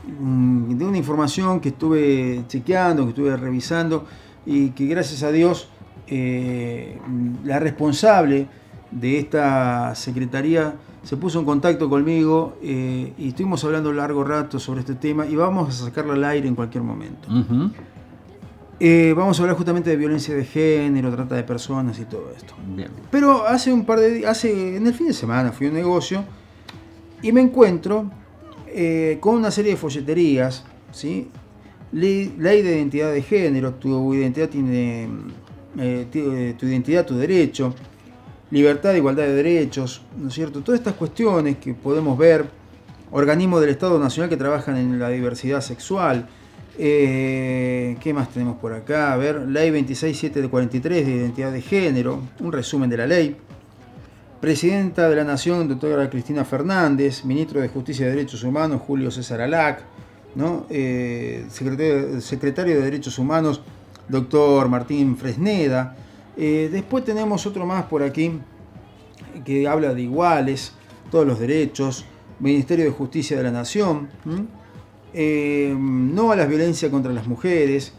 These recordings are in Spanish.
de una información que estuve chequeando, que estuve revisando, y que gracias a Dios la responsable de esta secretaría se puso en contacto conmigo y estuvimos hablando un largo rato sobre este tema y vamos a sacarlo al aire en cualquier momento. Vamos a hablar justamente de violencia de género, trata de personas y todo esto. Bien. Pero hace un par de días, en el fin de semana fui a un negocio y me encuentro con una serie de folleterías, ¿sí? Ley de identidad de género, tu identidad tiene tu identidad, tu derecho, libertad, igualdad de derechos, ¿no es cierto? Todas estas cuestiones que podemos ver, organismos del Estado Nacional que trabajan en la diversidad sexual. ¿Qué más tenemos por acá? A ver, ley 267 de 43 de identidad de género, un resumen de la ley. Presidenta de la Nación, doctora Cristina Fernández, ministro de Justicia y Derechos Humanos, Julio César Alac, ¿no? Secretario de Derechos Humanos, doctor Martín Fresneda. Después tenemos otro más por aquí que habla de iguales, todos los derechos, Ministerio de Justicia de la Nación, no a la violencia contra las mujeres,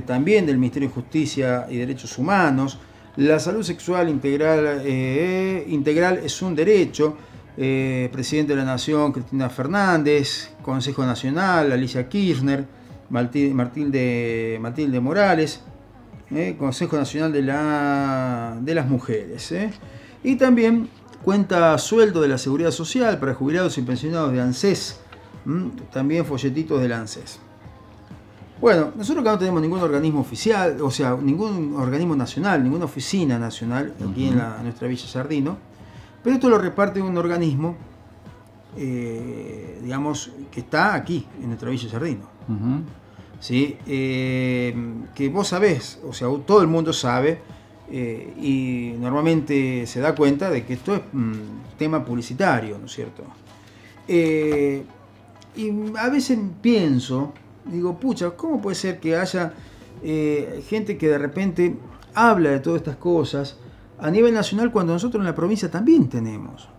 también del Ministerio de Justicia y Derechos Humanos, la salud sexual integral es un derecho, Presidente de la Nación, Cristina Fernández, Consejo Nacional, Alicia Kirchner, Matilde Morales, Consejo Nacional de las Mujeres. Y también cuenta sueldo de la Seguridad Social para jubilados y pensionados de ANSES, también folletitos del ANSES. Bueno, nosotros acá no tenemos ningún organismo oficial, o sea, ningún organismo nacional, ninguna oficina nacional aquí en nuestra Villa Giardino, pero esto lo reparte un organismo, digamos, que está aquí, en nuestra Villa Giardino. ¿Sí? Que vos sabés, o sea, todo el mundo sabe, y normalmente se da cuenta de que esto es tema publicitario, ¿no es cierto? Y a veces pienso, digo, pucha, ¿cómo puede ser que haya gente que de repente habla de todas estas cosas a nivel nacional cuando nosotros en la provincia también tenemos?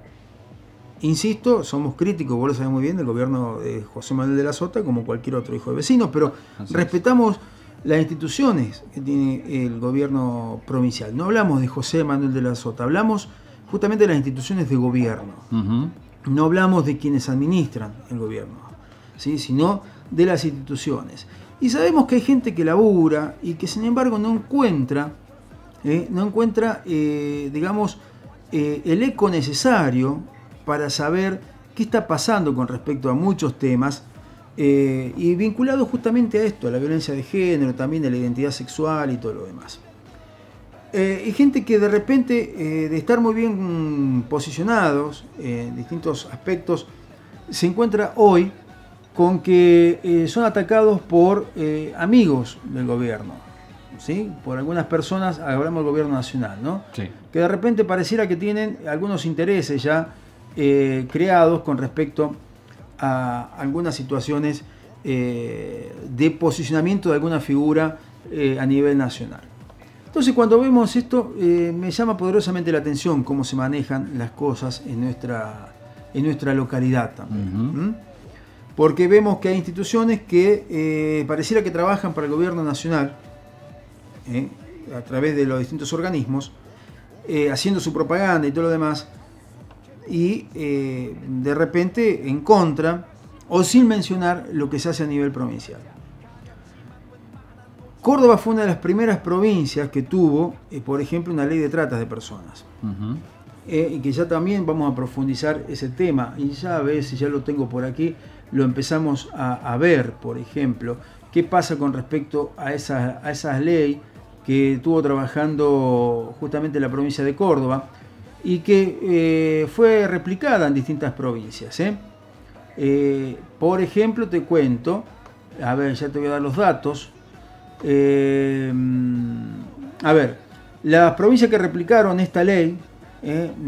Insisto, somos críticos, vos lo sabés muy bien, del gobierno de José Manuel de la Sota, como cualquier otro hijo de vecino, pero respetamos las instituciones que tiene el gobierno provincial. No hablamos de José Manuel de la Sota, hablamos justamente de las instituciones de gobierno. No hablamos de quienes administran el gobierno, ¿sí? Sino de las instituciones. Y sabemos que hay gente que labura y que sin embargo no encuentra, digamos, el eco necesario para saber qué está pasando con respecto a muchos temas, y vinculado justamente a esto, a la violencia de género, también a la identidad sexual y todo lo demás. Hay gente que de repente, de estar muy bien posicionados en distintos aspectos, se encuentra hoy con que son atacados por amigos del gobierno, ¿sí? Por algunas personas, hablamos del gobierno nacional, ¿no? Sí. Que de repente pareciera que tienen algunos intereses ya creados con respecto a algunas situaciones de posicionamiento de alguna figura a nivel nacional. Entonces, cuando vemos esto, me llama poderosamente la atención cómo se manejan las cosas en nuestra localidad también. Porque vemos que hay instituciones que pareciera que trabajan para el gobierno nacional, a través de los distintos organismos, haciendo su propaganda y todo lo demás, y de repente en contra o sin mencionar lo que se hace a nivel provincial. Córdoba fue una de las primeras provincias que tuvo, por ejemplo, una ley de tratas de personas. Y que ya también vamos a profundizar ese tema, y ya a ver si ya lo tengo por aquí, lo empezamos a ver, por ejemplo, qué pasa con respecto a esa ley que estuvo trabajando justamente la provincia de Córdoba y que fue replicada en distintas provincias. Por ejemplo, te cuento, a ver, ya te voy a dar los datos. A ver, las provincias que replicaron esta ley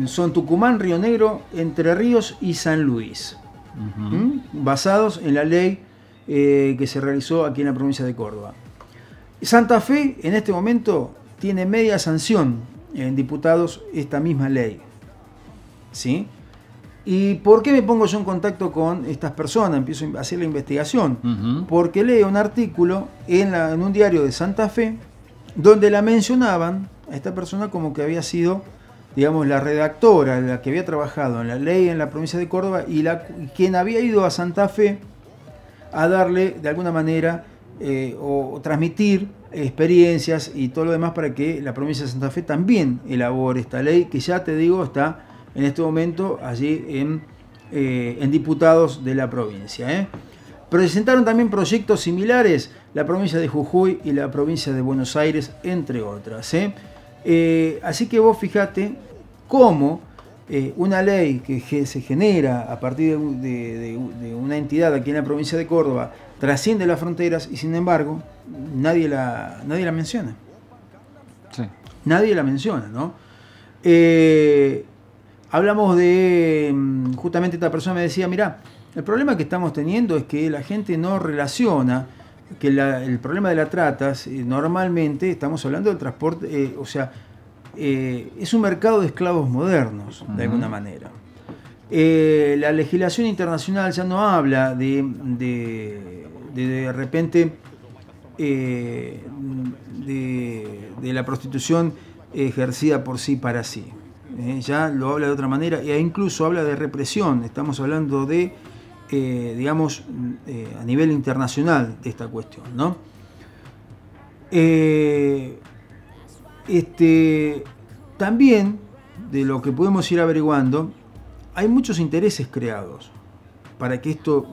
son Tucumán, Río Negro, Entre Ríos y San Luis, basados en la ley que se realizó aquí en la provincia de Córdoba. Santa Fe en este momento tiene media sanción en diputados esta misma ley, ¿sí? ¿Y por qué me pongo yo en contacto con estas personas? Empiezo a hacer la investigación. Porque leo un artículo en un diario de Santa Fe donde la mencionaban a esta persona como que había sido, digamos, la redactora, la que había trabajado en la ley en la provincia de Córdoba y quien había ido a Santa Fe a darle, de alguna manera, o transmitir experiencias y todo lo demás para que la provincia de Santa Fe también elabore esta ley, que ya te digo, está en este momento allí en diputados de la provincia. Presentaron también proyectos similares la provincia de Jujuy y la provincia de Buenos Aires, entre otras. Así que vos fijate cómo una ley que se genera a partir de una entidad aquí en la provincia de Córdoba trasciende las fronteras y sin embargo nadie la menciona. Sí. Nadie la menciona, ¿no? Hablamos de, justamente esta persona me decía, mirá, el problema que estamos teniendo es que la gente no relaciona que el problema de la trata, normalmente estamos hablando del transporte, es un mercado de esclavos modernos, de alguna manera. La legislación internacional ya no habla de repente de la prostitución ejercida por sí para sí. Ya lo habla de otra manera e incluso habla de represión. Estamos hablando de, a nivel internacional de esta cuestión, ¿no? También, de lo que podemos ir averiguando, hay muchos intereses creados para que esto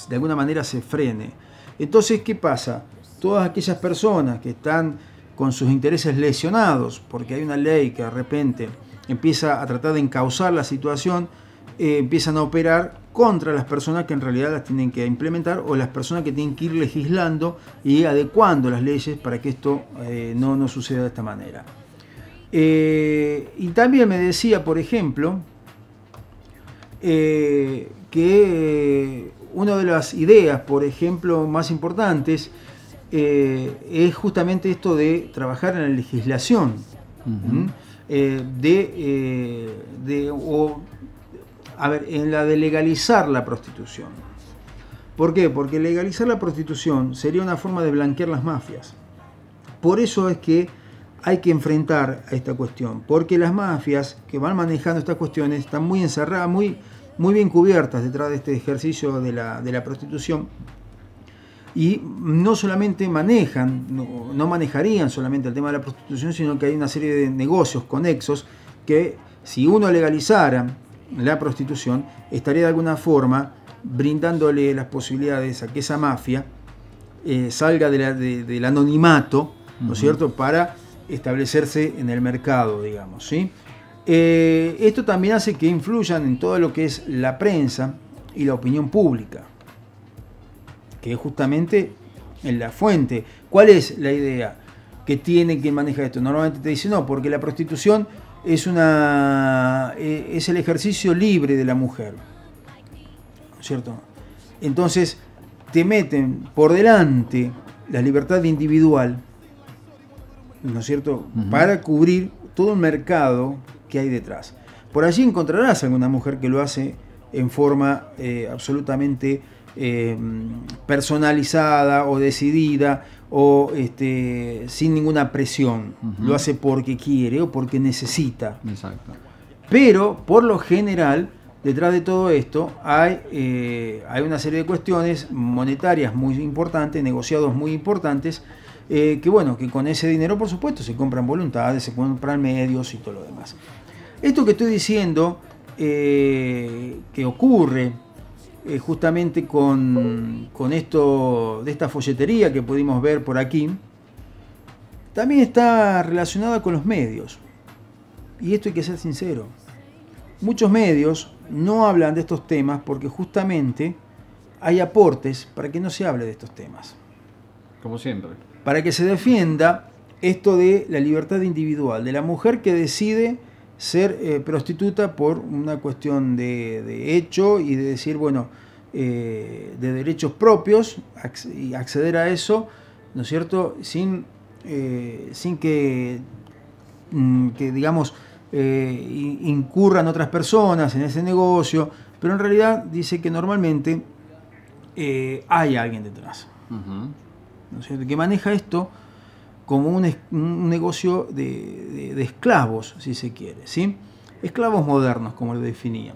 de alguna manera se frene. Entonces, ¿qué pasa? Todas aquellas personas que están con sus intereses lesionados, porque hay una ley que de repente empieza a tratar de encauzar la situación, empiezan a operar contra las personas que en realidad las tienen que implementar o las personas que tienen que ir legislando y adecuando las leyes para que esto no suceda de esta manera. Y también me decía, por ejemplo, que una de las ideas, por ejemplo, más importantes es justamente esto de trabajar en la legislación. En la de legalizar la prostitución. ¿Por qué? Porque legalizar la prostitución sería una forma de blanquear las mafias. Por eso es que hay que enfrentar a esta cuestión, porque las mafias que van manejando estas cuestiones están muy encerradas, muy bien cubiertas detrás de este ejercicio de la prostitución. Y no solamente manejan, no manejarían solamente el tema de la prostitución, sino que hay una serie de negocios conexos que, si uno legalizara la prostitución, estaría de alguna forma brindándole las posibilidades a que esa mafia salga del anonimato, ¿no es cierto?, para establecerse en el mercado, digamos, ¿sí? Esto también hace que influyan en todo lo que es la prensa y la opinión pública, que es justamente en la fuente. ¿Cuál es la idea que tiene quien maneja esto? Normalmente te dice no, porque la prostitución es el ejercicio libre de la mujer, ¿cierto? Entonces te meten por delante la libertad individual, ¿no es cierto?, para cubrir todo el mercado que hay detrás. Por allí encontrarás alguna mujer que lo hace en forma absolutamente personalizada o decidida o sin ninguna presión. Lo hace porque quiere o porque necesita. Exacto. Pero por lo general detrás de todo esto hay una serie de cuestiones monetarias muy importantes, negociados muy importantes, que con ese dinero por supuesto se compran voluntades, se compran medios y todo lo demás. Esto que estoy diciendo que ocurre justamente con esto de esta folletería que pudimos ver por aquí, también está relacionada con los medios. Y esto hay que ser sincero. Muchos medios no hablan de estos temas porque justamente hay aportes para que no se hable de estos temas. Como siempre. Para que se defienda esto de la libertad individual, de la mujer que decide ser prostituta por una cuestión de hecho y de decir, de derechos propios y acceder a eso, ¿no es cierto?, sin que digamos, incurran otras personas en ese negocio, pero en realidad dice que normalmente hay alguien detrás, ¿no es cierto?, que maneja esto como un negocio de esclavos, si se quiere, ¿sí? Esclavos modernos, como lo definían.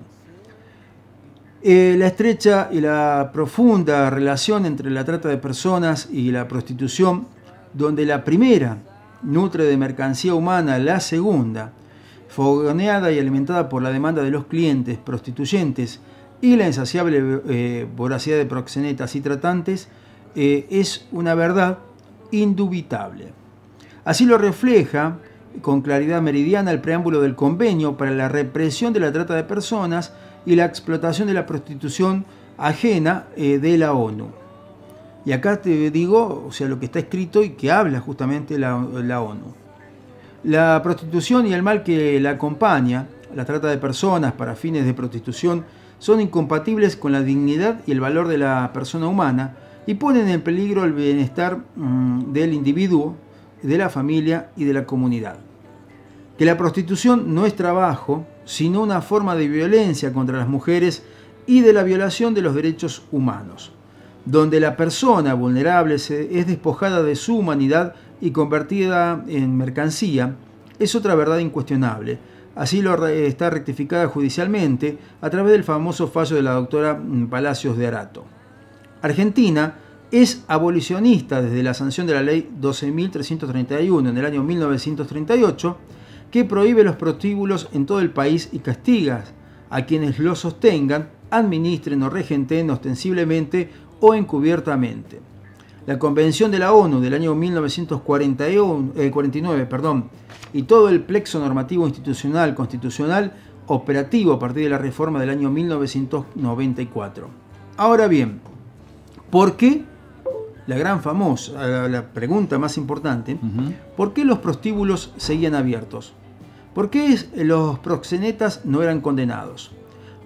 La estrecha y la profunda relación entre la trata de personas y la prostitución, donde la primera nutre de mercancía humana, la segunda, fogoneada y alimentada por la demanda de los clientes prostituyentes y la insaciable voracidad de proxenetas y tratantes, es una verdad indubitable. Así lo refleja con claridad meridiana el preámbulo del Convenio para la represión de la trata de personas y la explotación de la prostitución ajena de la ONU. Y acá te digo, o sea, lo que está escrito y que habla justamente la ONU. La prostitución y el mal que la acompaña, la trata de personas para fines de prostitución, son incompatibles con la dignidad y el valor de la persona humana y ponen en peligro el bienestar del individuo, de la familia y de la comunidad. Que la prostitución no es trabajo, sino una forma de violencia contra las mujeres y de la violación de los derechos humanos, donde la persona vulnerable es despojada de su humanidad y convertida en mercancía, es otra verdad incuestionable. Así está rectificada judicialmente a través del famoso fallo de la doctora Palacios de Arato. Argentina es abolicionista desde la sanción de la ley 12.331 en el año 1938, que prohíbe los prostíbulos en todo el país y castiga a quienes los sostengan, administren o regenten ostensiblemente o encubiertamente. La Convención de la ONU del año 1949 y todo el plexo normativo institucional, constitucional, operativo a partir de la reforma del año 1994. Ahora bien, ¿por qué? La pregunta más importante, ¿por qué los prostíbulos seguían abiertos? ¿Por qué los proxenetas no eran condenados?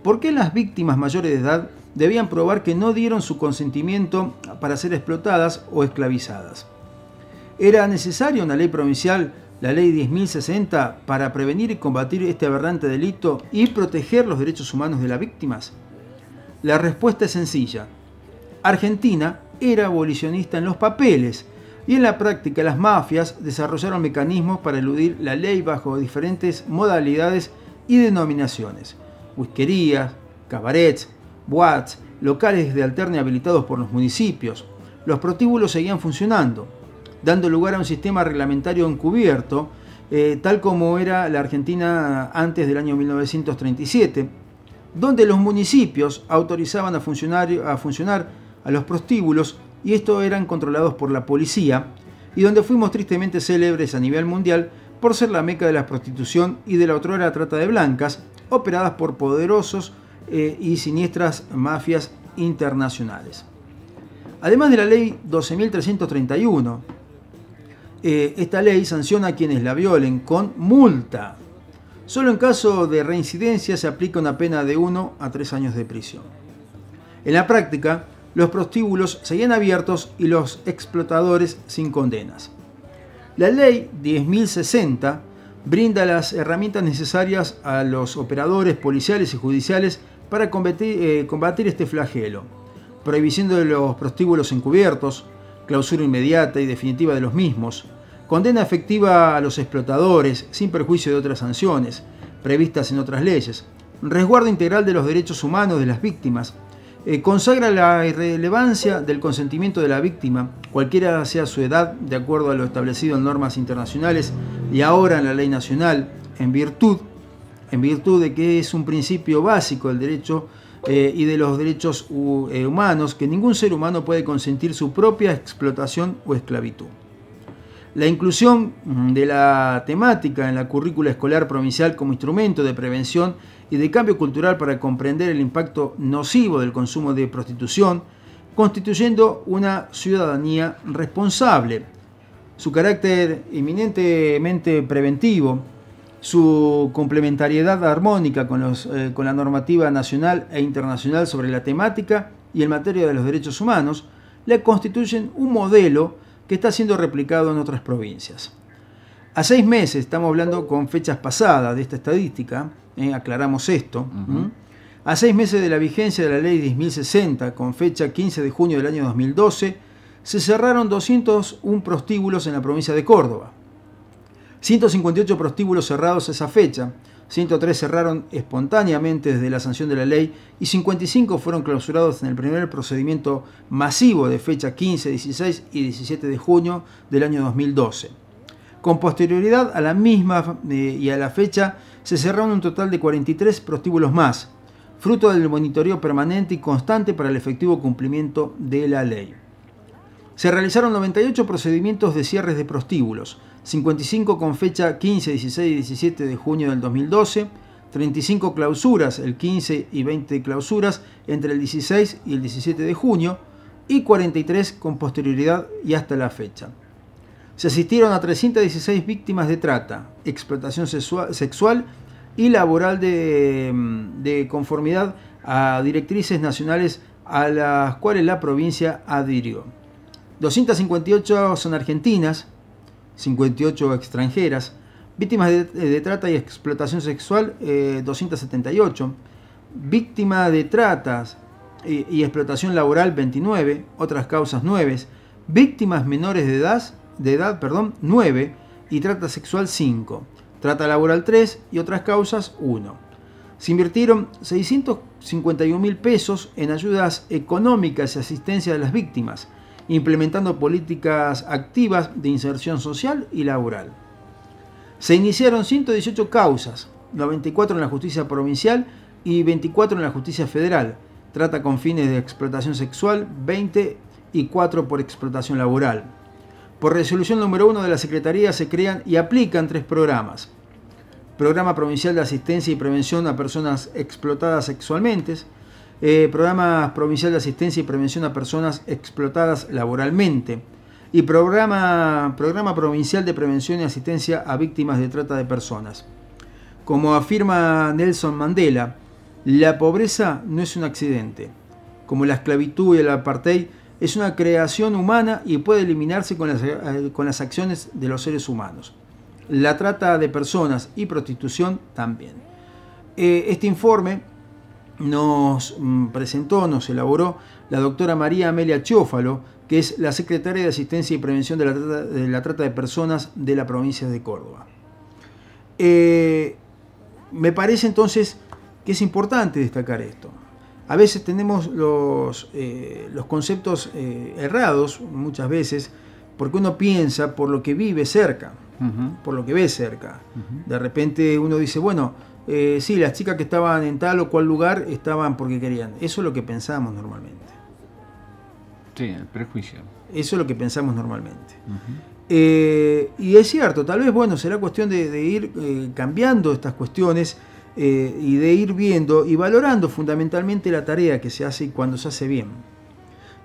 ¿Por qué las víctimas mayores de edad debían probar que no dieron su consentimiento para ser explotadas o esclavizadas? ¿Era necesaria una ley provincial, la ley 10.060, para prevenir y combatir este aberrante delito y proteger los derechos humanos de las víctimas? La respuesta es sencilla. Argentina era abolicionista en los papeles y en la práctica las mafias desarrollaron mecanismos para eludir la ley bajo diferentes modalidades y denominaciones. Whiskerías, cabarets, boates, locales de alterne habilitados por los municipios. Los prostíbulos seguían funcionando, dando lugar a un sistema reglamentario encubierto, tal como era la Argentina antes del año 1937, donde los municipios autorizaban a funcionar a los prostíbulos y estos eran controlados por la policía, y donde fuimos tristemente célebres a nivel mundial por ser la meca de la prostitución y de la otrora trata de blancas, operadas por poderosos y siniestras mafias internacionales. Además de la ley 12.331, esta ley sanciona a quienes la violen con multa. Solo en caso de reincidencia se aplica una pena de 1 a 3 años de prisión. En la práctica, los prostíbulos seguían abiertos y los explotadores sin condenas. La ley 10.060 brinda las herramientas necesarias a los operadores policiales y judiciales para combatir este flagelo. Prohibición de los prostíbulos encubiertos, clausura inmediata y definitiva de los mismos, condena efectiva a los explotadores sin perjuicio de otras sanciones previstas en otras leyes, resguardo integral de los derechos humanos de las víctimas, consagra la irrelevancia del consentimiento de la víctima, cualquiera sea su edad, de acuerdo a lo establecido en normas internacionales y ahora en la ley nacional, en virtud de que es un principio básico del derecho y de los derechos humanos, que ningún ser humano puede consentir su propia explotación o esclavitud. La inclusión de la temática en la currícula escolar provincial como instrumento de prevención y de cambio cultural para comprender el impacto nocivo del consumo de prostitución, constituyendo una ciudadanía responsable. Su carácter eminentemente preventivo, su complementariedad armónica con la normativa nacional e internacional sobre la temática y en materia de los derechos humanos, le constituyen un modelo que está siendo replicado en otras provincias. A 6 meses, estamos hablando con fechas pasadas de esta estadística, aclaramos esto. A 6 meses de la vigencia de la ley 10.060, con fecha 15 de junio del año 2012, se cerraron 201 prostíbulos en la provincia de Córdoba. 158 prostíbulos cerrados a esa fecha, 103 cerraron espontáneamente desde la sanción de la ley y 55 fueron clausurados en el primer procedimiento masivo de fecha 15, 16 y 17 de junio del año 2012. Con posterioridad a la misma y a la fecha se cerraron un total de 43 prostíbulos más, fruto del monitoreo permanente y constante para el efectivo cumplimiento de la ley. Se realizaron 98 procedimientos de cierres de prostíbulos, 55 con fecha 15, 16 y 17 de junio del 2012, 35 clausuras, el 15 y 20 clausuras entre el 16 y el 17 de junio, y 43 con posterioridad y hasta la fecha. Se asistieron a 316 víctimas de trata, explotación sexual y laboral de conformidad a directrices nacionales a las cuales la provincia adhirió. 258 son argentinas, 58 extranjeras, víctimas de trata y explotación sexual 278, víctimas de tratas y explotación laboral 29, otras causas 9, víctimas menores de edad 9 y trata sexual 5, trata laboral 3 y otras causas 1. Se invirtieron 651.000 pesos en ayudas económicas y asistencia de las víctimas, implementando políticas activas de inserción social y laboral. Se iniciaron 118 causas, 94 en la justicia provincial y 24 en la justicia federal, trata con fines de explotación sexual 20 y 4 por explotación laboral. Por resolución número 1 de la Secretaría se crean y aplican 3 programas. Programa Provincial de Asistencia y Prevención a Personas Explotadas Sexualmente, Programa Provincial de Asistencia y Prevención a Personas Explotadas Laboralmente y Programa Provincial de Prevención y Asistencia a Víctimas de Trata de Personas. Como afirma Nelson Mandela, la pobreza no es un accidente. Como la esclavitud y el apartheid, es una creación humana y puede eliminarse con las acciones de los seres humanos. La trata de personas y prostitución también. Este informe nos elaboró la doctora María Amelia Chiófalo, que es la secretaria de Asistencia y Prevención de la Trata de Personas de la provincia de Córdoba. Me parece entonces que es importante destacar esto. A veces tenemos los conceptos errados, muchas veces, porque uno piensa por lo que vive cerca, por lo que ve cerca. De repente uno dice, bueno, sí, las chicas que estaban en tal o cual lugar estaban porque querían. Eso es lo que pensamos normalmente. Sí, el prejuicio. Eso es lo que pensamos normalmente. Y es cierto, tal vez, bueno, será cuestión de ir cambiando estas cuestiones y de ir viendo y valorando fundamentalmente la tarea que se hace y cuando se hace bien.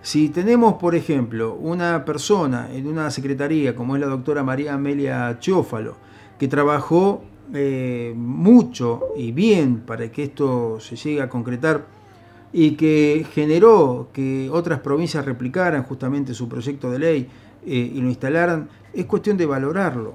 Si tenemos, por ejemplo, una persona en una secretaría como es la doctora María Amelia Chiófalo, que trabajó mucho y bien para que esto se llegue a concretar y que generó que otras provincias replicaran justamente su proyecto de ley y lo instalaran, es cuestión de valorarlo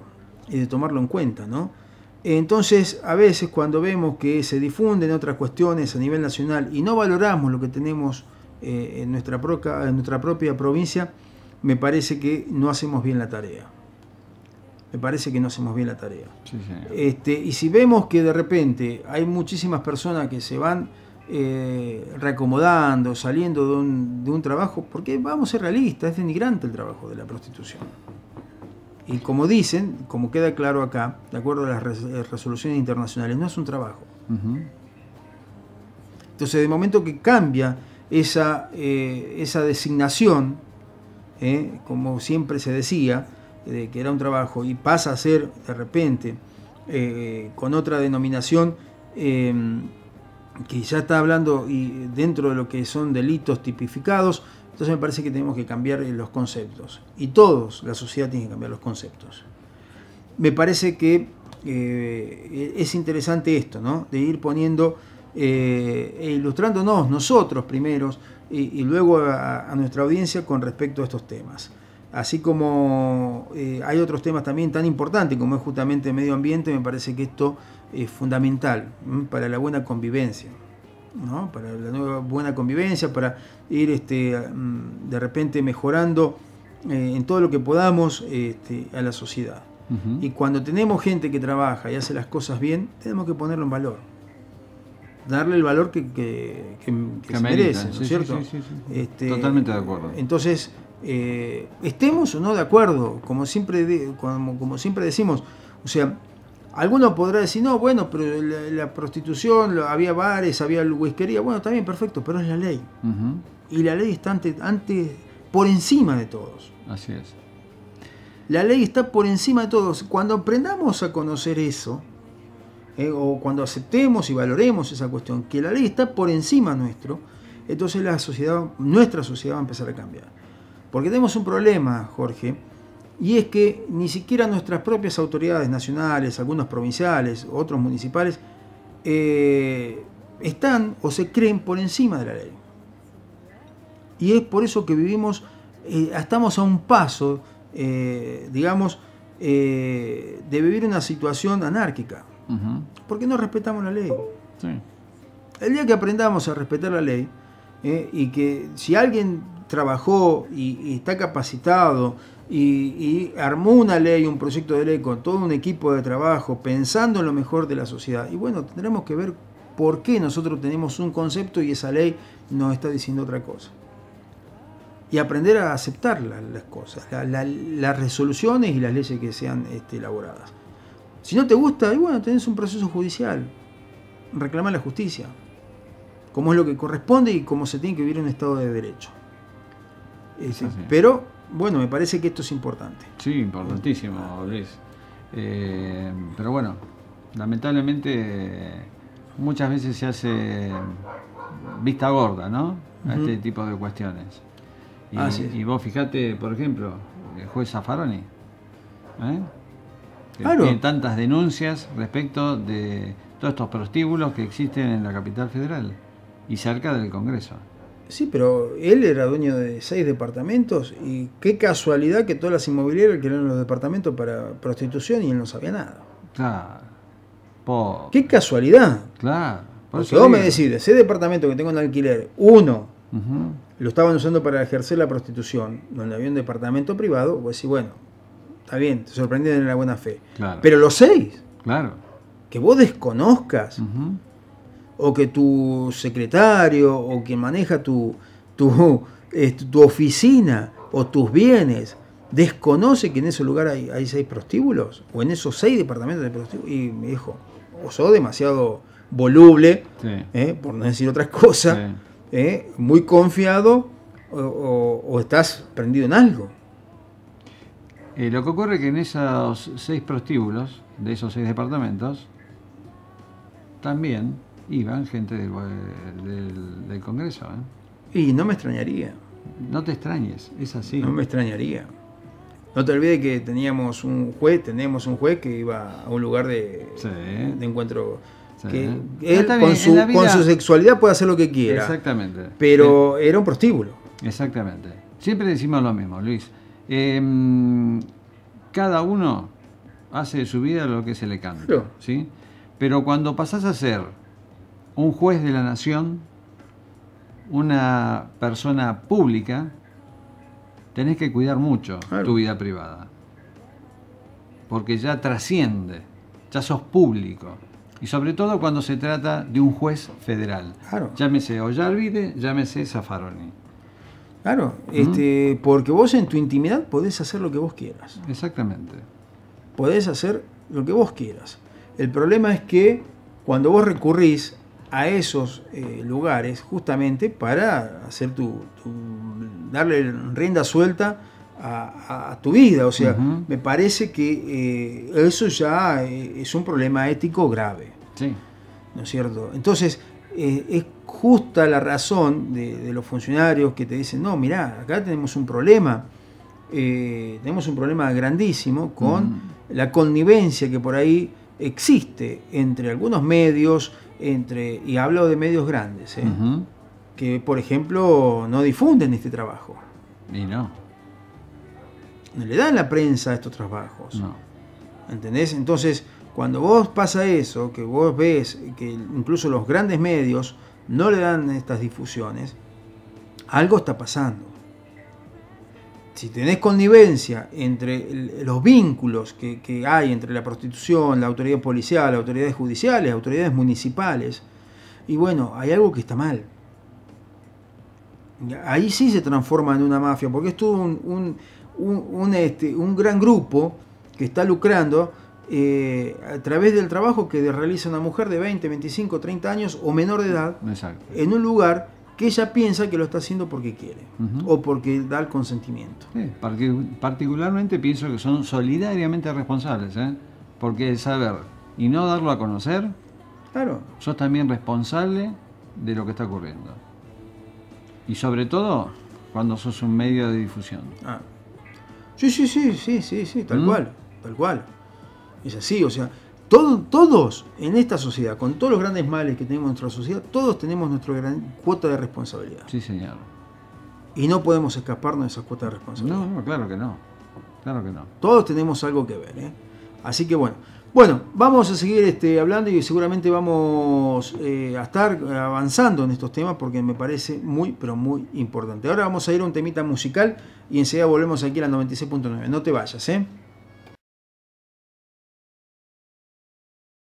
y de tomarlo en cuenta, ¿no? Entonces, a veces cuando vemos que se difunden otras cuestiones a nivel nacional y no valoramos lo que tenemos en nuestra propia provincia, me parece que no hacemos bien la tarea. Sí, y si vemos que de repente hay muchísimas personas que se van reacomodando, saliendo de un trabajo, porque vamos a ser realistas, es denigrante el trabajo de la prostitución. Y como dicen, como queda claro acá, de acuerdo a las resoluciones internacionales, no es un trabajo. Entonces, de momento que cambia esa designación, como siempre se decía, de que era un trabajo, y pasa a ser de repente con otra denominación que ya está hablando y dentro de lo que son delitos tipificados, entonces me parece que tenemos que cambiar los conceptos. Y todos, la sociedad tiene que cambiar los conceptos. Me parece que es interesante esto, ¿no? De ir poniendo e ilustrándonos nosotros primeros y luego a nuestra audiencia con respecto a estos temas. Así como hay otros temas también tan importantes como es justamente el medio ambiente, me parece que esto es fundamental para la buena convivencia, ¿no? Para la nueva buena convivencia, para ir de repente mejorando en todo lo que podamos a la sociedad. Y cuando tenemos gente que trabaja y hace las cosas bien, tenemos que ponerlo en valor. Darle el valor que se merece, ¿no es cierto? Sí. Totalmente de acuerdo. Entonces, estemos o no de acuerdo, como siempre decimos, o sea, alguno podrá decir, no, bueno, pero la prostitución, había bares, había whiskería, bueno, está bien, perfecto, pero es la ley. Y la ley está por encima de todos. Así es. La ley está por encima de todos. Cuando aprendamos a conocer eso, o cuando aceptemos y valoremos esa cuestión, que la ley está por encima nuestro, entonces nuestra sociedad va a empezar a cambiar. Porque tenemos un problema, Jorge, y es que ni siquiera nuestras propias autoridades nacionales, algunos provinciales, otros municipales, están o se creen por encima de la ley. Y es por eso que estamos a un paso, digamos, de vivir una situación anárquica. Porque no respetamos la ley. Sí. El día que aprendamos a respetar la ley, y que si alguien trabajó y está capacitado y armó una ley, un proyecto de ley con todo un equipo de trabajo pensando en lo mejor de la sociedad, y bueno, tendremos que ver por qué nosotros tenemos un concepto y esa ley nos está diciendo otra cosa. Y aprender a aceptar las cosas, las resoluciones y las leyes que sean elaboradas. Si no te gusta, y bueno, tenés un proceso judicial, reclamar la justicia, como es lo que corresponde y como se tiene que vivir en un Estado de Derecho. Pero, bueno, me parece que esto es importante. Sí, importantísimo, Luis. Pero bueno, lamentablemente muchas veces se hace vista gorda, ¿no? A este tipo de cuestiones. Y vos fijate, por ejemplo, el juez Zaffaroni, que tiene tantas denuncias respecto de todos estos prostíbulos que existen en la capital federal y cerca del Congreso. Sí, pero él era dueño de 6 departamentos y qué casualidad que todas las inmobiliarias alquilaron los departamentos para prostitución y él no sabía nada. Claro. Qué casualidad. Claro. Porque vos me decís, de 6 departamentos que tengo en alquiler, uno lo estaban usando para ejercer la prostitución, donde había un departamento privado, vos decís, bueno, está bien, te sorprendieron en la buena fe. Claro. Pero los 6, claro, que vos desconozcas, o que tu secretario o quien maneja tu oficina o tus bienes desconoce que en ese lugar hay 6 prostíbulos o en esos 6 departamentos de prostíbulos, y me dijo, o sos demasiado voluble, por no decir otras cosas, muy confiado, o estás prendido en algo. Lo que ocurre es que en esos 6 prostíbulos de esos 6 departamentos también iban gente del Congreso. Y no me extrañaría. No te extrañes, es así. No me extrañaría. No te olvides que tenemos un juez que iba a un lugar de encuentro. Sí. Que él con su sexualidad puede hacer lo que quiera. Exactamente. Pero era un prostíbulo. Exactamente. Siempre decimos lo mismo, Luis. Cada uno hace de su vida lo que se le canta. Claro. ¿Sí? Pero cuando pasás a ser un juez de la nación, una persona pública, tenés que cuidar mucho tu vida privada. Porque ya trasciende, ya sos público. Y sobre todo cuando se trata de un juez federal. Claro. Llámese Ollarvide, llámese Zaffaroni. Claro, porque vos en tu intimidad podés hacer lo que vos quieras. Exactamente. Podés hacer lo que vos quieras. El problema es que cuando vos recurrís a esos lugares justamente para hacer darle rienda suelta a tu vida, o sea, me parece que eso ya es un problema ético grave. Sí. ¿No es cierto? Entonces, es justa la razón de los funcionarios que te dicen, no, mirá, acá tenemos un problema grandísimo con la connivencia que por ahí existe entre algunos medios, y hablo de medios grandes, que por ejemplo no difunden este trabajo. Y no. No le dan la prensa a estos trabajos. No. ¿Entendés? Entonces, cuando vos pasa eso, que vos ves que incluso los grandes medios no le dan estas difusiones, algo está pasando. Si tenés connivencia entre los vínculos que hay entre la prostitución, la autoridad policial, las autoridades judiciales, las autoridades municipales, y bueno, hay algo que está mal. Ahí sí se transforma en una mafia, porque es todo un gran grupo que está lucrando a través del trabajo que realiza una mujer de 20, 25, 30 años o menor de edad. Exacto. En un lugar que ella piensa que lo está haciendo porque quiere o porque da el consentimiento. Sí, particularmente pienso que son solidariamente responsables, porque el saber y no darlo a conocer, claro, sos también responsable de lo que está ocurriendo. Y sobre todo cuando sos un medio de difusión. Sí, tal cual. Es así, o sea, todos en esta sociedad, con todos los grandes males que tenemos en nuestra sociedad, todos tenemos nuestra gran cuota de responsabilidad. Sí, señor. Y no podemos escaparnos de esa cuota de responsabilidad. No, claro que no. Claro que no. Todos tenemos algo que ver, Así que bueno, vamos a seguir hablando y seguramente vamos a estar avanzando en estos temas porque me parece muy, pero muy importante. Ahora vamos a ir a un temita musical y enseguida volvemos aquí a la 96.9. No te vayas,